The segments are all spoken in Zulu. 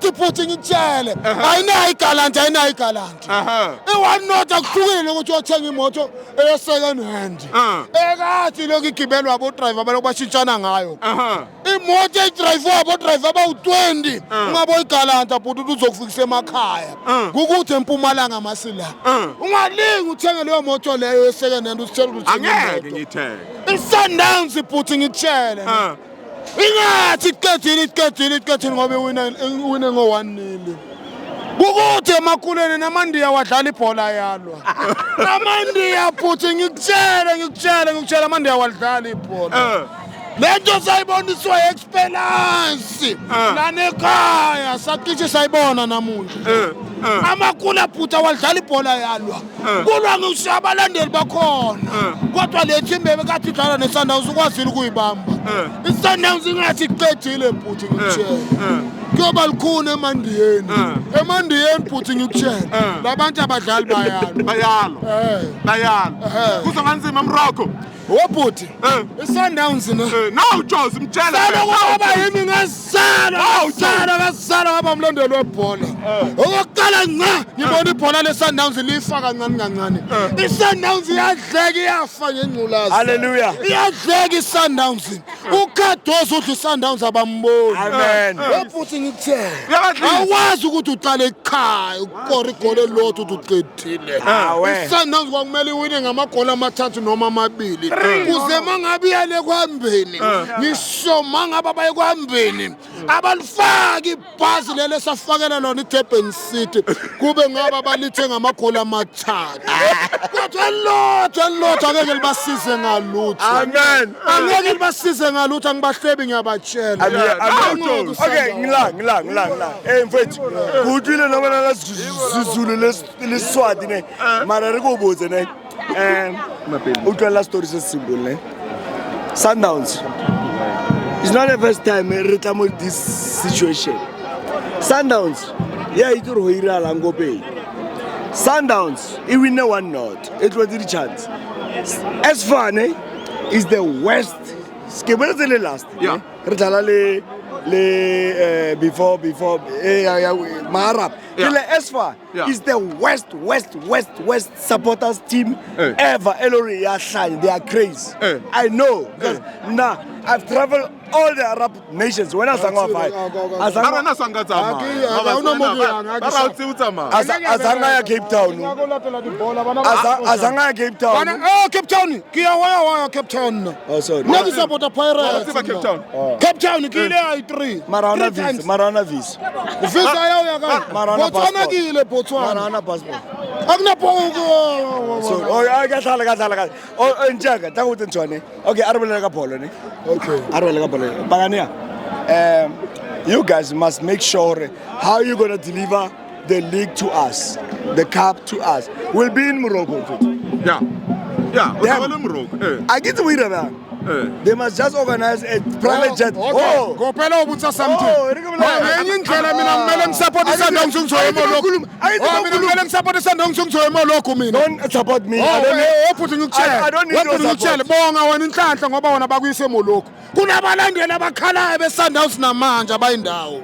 ukuthi futhi ngikutshele ayinayo igalante i-one not akuhlukile ukuthi uyothenga imoto eye-second hand ekathi lokhu igibelwa abodriver abaloku bashintshana ngayo imoto eyidrayive abodriver abawu-20 ungabe igalanta futhi ukuthi uzokufikisa emakhaya kukuthi empumalanga masila ungalingi uthenge leyo moto leyo ye-second hand usitshela ukuthi angeke ngiyithenge i-Sundowns futhi ngikutshele ingathi iqedile ngoba iwine ngo-1-0 kukuthi emakhuleni namandiya wadlala ibhola yalwa namandiya futhi ngikutshele amandiya wadlala ibhola lento sayiboniswa experience nanekhaya sakithi sayibona namuhla amakula phutha wadlala ibhola yalwa kulwa ngisho abalandeli bakhona kodwa le team bekathi idlala neSundowns ukwazile ukuyibamba iSundowns ingathi iqedile futhi ngikutshela kuyoba likhuni emandiyeni futhi ngikutshela labantu abadlali bayalwa kuzobanzima mroko wobhuti iSundowns nawu Jozi mtshela ngoba yimi ngasala ngaba mlandeli webhola okokuqala ngibona ibhola leSundowns lifaka kancane iSundowns iyadleka iyafa ngengculazi haleluya iyadleka iSundowns ukhadozo uthi iSundowns abamboni amen wobhuti ngikuthela awazi ukuthi uqale ekhaya ukora igoli elodwa ukuthi uqedile iSundowns kwakumele iwine ngamagoli amathathu noma amabili kuze mangabe yale kwambeni ngisho mangabe baye kwambeni abalifaki ibhasi lele safakela lona iDurban City kube ngaba balithenga amagoli amathathu kodwa elotho angeke libasize ngalutho amen angeke libasize ngalutho angibahlebi ngiyabatshela okay ngila mfethu kudwile noma lasizulu lesiswati ne mara re go botse ne utlwela story se simple ne Sundowns it's not the first time re tla mo this situation Sundowns it go irala ngopei Sundowns I win 1-0 it was the chance as far is the worst skebele le last re dlala le before Maharab Esfa is the worst supporters team ever. Elori Yashan, they are crazy. I know because now I've traveled all the Arab nations. When I sang off, Azanga Cape Town. Azanga Cape Town. Oh, Cape Town. Cape Town. Oh, sorry. Not support the Pirates. Cape Town. Cape Town. Marana Vis. Marana passport. So, I got oh, Njaga, tangu tentwane. Okay, arabele ka polo ne. Okay. Arabele ka polo. Bangania. You guys must make sure how you going to deliver the league to us, the cup to us. We'll be in Morocco. Yeah, we'll be in Morocco. I get to read about. They must just organize a private jet. Oh, go pela ubutsa something. Ngenye indlela mina ngimele ngisapport iSundowns ngizwe eMorocco. Mina ngimele ngisapport iSundowns ngizwe eMorocco mina. Don't support me. I don't need your support. Bonga wena inhlanhla ngoba wona bakuyise eMorocco. Kunabalandeli abakhalayo beSundowns namanje abayindawo.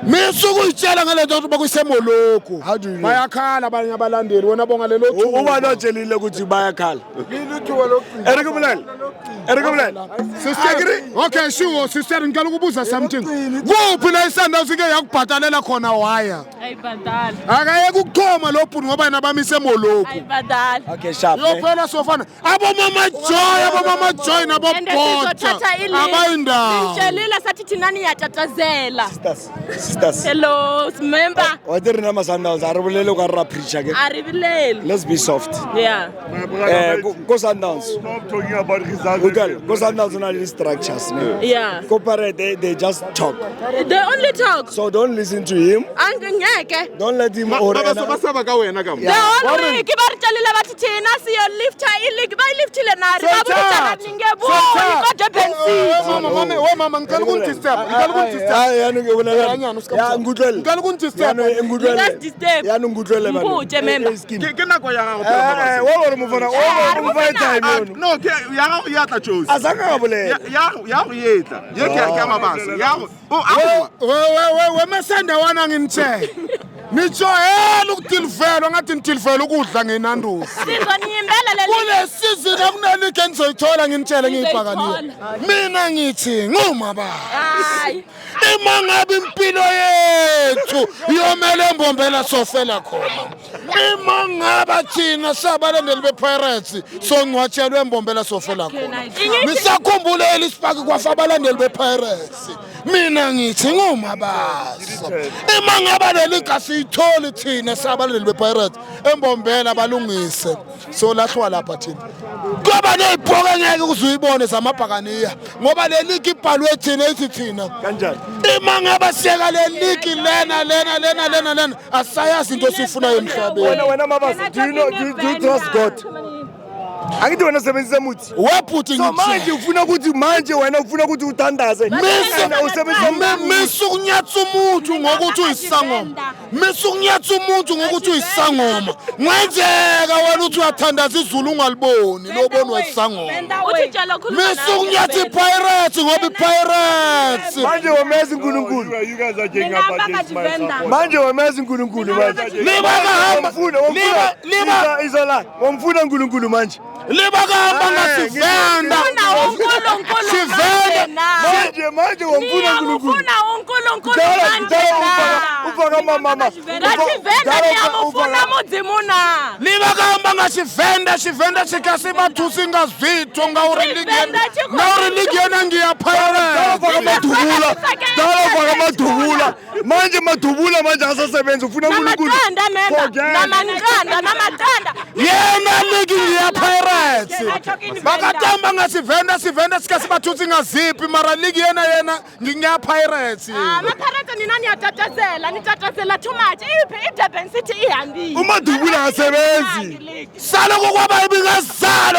Misukuyitshela ngalento ukuthi bakuyise eMorocco. How do you know? Bayakhala abanye abalandeli wena bonga lelo thuba. Uba notshelile ukuthi bayakhala. Okay, sure, sister ngicela ukubuza something. Kuphi la iSundowns ike yakubhatalela khona waya? Ayibhadali. Akayeke ukuchoma lo bhuti ngoba yena bamise eMorocco. Ayibhadali. Okay, sharp. Yophela sofana. Abomama Joy nabobhota. Abayindawo. Sitshelile sathi thina niyatatazela. Sisters. Hello, member. What did nama Sundowns? Arabulele ka ra preach again. Aribilele. Let's be soft. Yeah. Go Sundowns. Stop talking about results. Go Sundowns on the structures. Yeah. Corporate, they just talk. They only talk. So don't listen to him. angingeke. Don't let him Mabaso basaba ka wena ka The whole week ba re tlalile bathi thina siyo lifta ilike ba liftile nari ba buta ningebuyi kodwa benzini. Mama ngicela ukundisturb yani ngikutlwele Mpute member. ke nako ya gago no ke ya gago ya tla Josi azange ngabolela ya go yetla ye ke ya mabaso ya go wemasenda wana ngimthe nijoyela ukutilifela ngathi nitilifela ukudla ngenanduzi Sizoniyimbela le kule season akunalike nizoyithola nginitshele ngiyibhakaniya mina ngithi ngumaba hayi. ima ngabe impilo yethu yomele embombela sofela khona ima ngaba thina sabalandeli bePirates songcwatshelwe embombela sofela khona nisakhumbulele isipaki kwafa abalandeli bePirates mina ngithi ngumabaso ima ngaba leligasi itholi thina sabalandeli bePirates embombela abalungise so lahlwa lapha thina kuba nezibhoke ngeke uzuyibone zamabhakaniya ngoba leliki ibhalwe thina ethi thina kanjani ima ngaba siyeka leliki lena asayazi into sifunayo emhlabeni wena mabasa do you trust God angithi wena usebenzisa muthi wephuthi so manje ufuna ukuthi wena ufuna ukuthi uthandaze misukunyatsa umuntu ngokuthi uyisangoma misukunyatsa umuntu ngokuthi uyisangoma ngenzeka wena uthi uyathandaza izulu ungaliboni lobona wesangoma Uthitshela khuluma nawe. misukunyatsa iPirates ngoba iPirates manje wemeza uNkulunkulu manje wemeza uNkulunkulu manje izola wamfuna uNkulunkulu manje libakahamba ngasivenda manje wamfuna uNkulunkulu Ufuna uNkulunkulu ufaka mama ngathi venda niyamufuna mudzimuna. libakahamba ngasivenda sika sibathusi ngazitho ngawuriligiyena ngiyaphayela madubula manje madubula manje asasebenza ufuna uNkulunkulu Namaqanda. yena ligi ngiyaphayela bakatamba ngasivenda sika sibathusi ngaziphi mara ligi yena ngiyapirates Ama-Pirates nina niyatatazela nitatazela too much. Iphi iDurban City ihambile. umadubula asebenzi saloko kwaba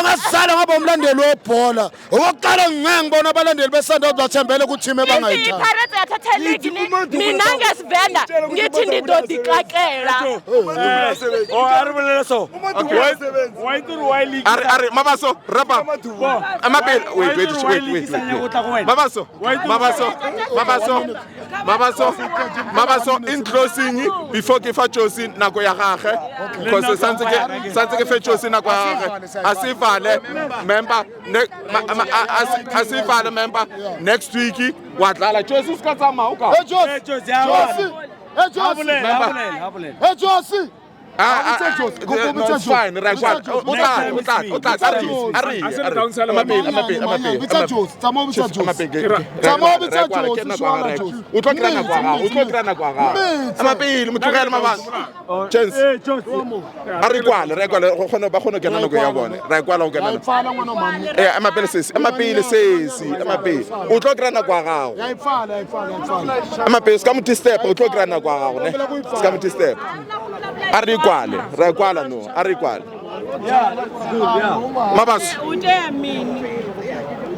ngazalwa ngoba umlandeli webhola okokuqala ngibona abalandeli besanda bathembele ku team ebangayithatha iPirates yathatha league mina ngesivenda ngithi ndidodikakela. aribelela so Are mabaso rapa amapela wait mabaso in closing before ke fa Josi nako ya gage because santse ke fa Josi nako ya gage asivale member asivale member next week wa dlala Josi ska tsamao ka Josi it's fine right what Rekwala no, arikwala. Mabas.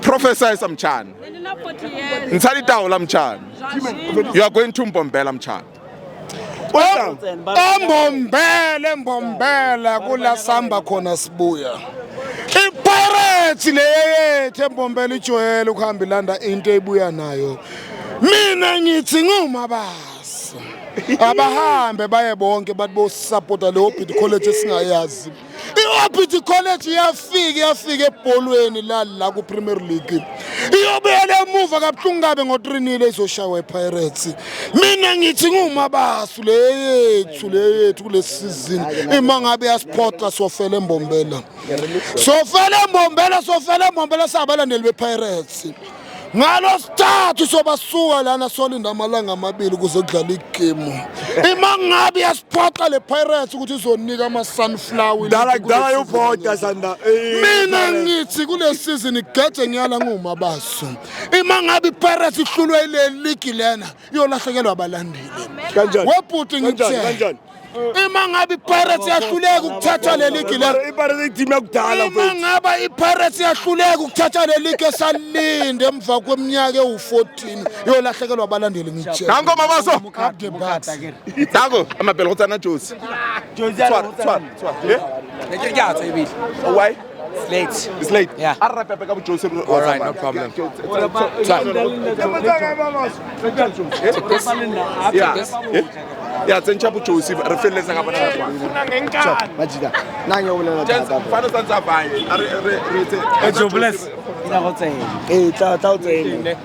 Professor Samchan. Nsali taula Mchan. You are going to Mbombela Mchan. Mbombela kula samba khona sibuya. iPirates leyethu embombela ijwayele ukuhamba ilanda into ebuya nayo. Mina ngithi ngumabasa. Abahambe baye bonke bathi bo supporta le Hobbit College esingayazi. iHobbit College yafika ebholweni la ku Premier League. Iyobuyela emuva kabuhlungu kabe ngo3-0 izoshawa iPirates. Mina ngithi ngumabasu leyethu kule season ima ngabe yasporta sofela embombela. Sofela embombela sabalandeli bePirates. ngalo sithathu sobasuka lana solinda amalanga amabili ukuze kudlala igame imangabe yasiphoqa le Pirates ukuthi izonika ama sunflower dala yobhoda sanda mina ngithi kule season igeje ngiyala ngumabaso imangabe iPirates ihlulwe ile league lena iyolahlekelwa abalandeli kanjani webhuti ngithe imangabe iPirates yahluleka ukuthatha le league lena iPirates team yakudala mfethu imangabe iPirates yahluleka ukuthatha le league esalinde emva kweminyaka ewu14 iyolahlekelwa abalandeli ngithe Dango Mabaso. Dango amabhelo utsana Josi. Twat. Why? It's late. Yeah. Arapepe ka Josi. All right, no problem. Yeah, tsentsha bu Josi re felletsa ka bana ba. majida nanya o bolela Tsa fana tsantsa bae. Re Jobless. tla o tsene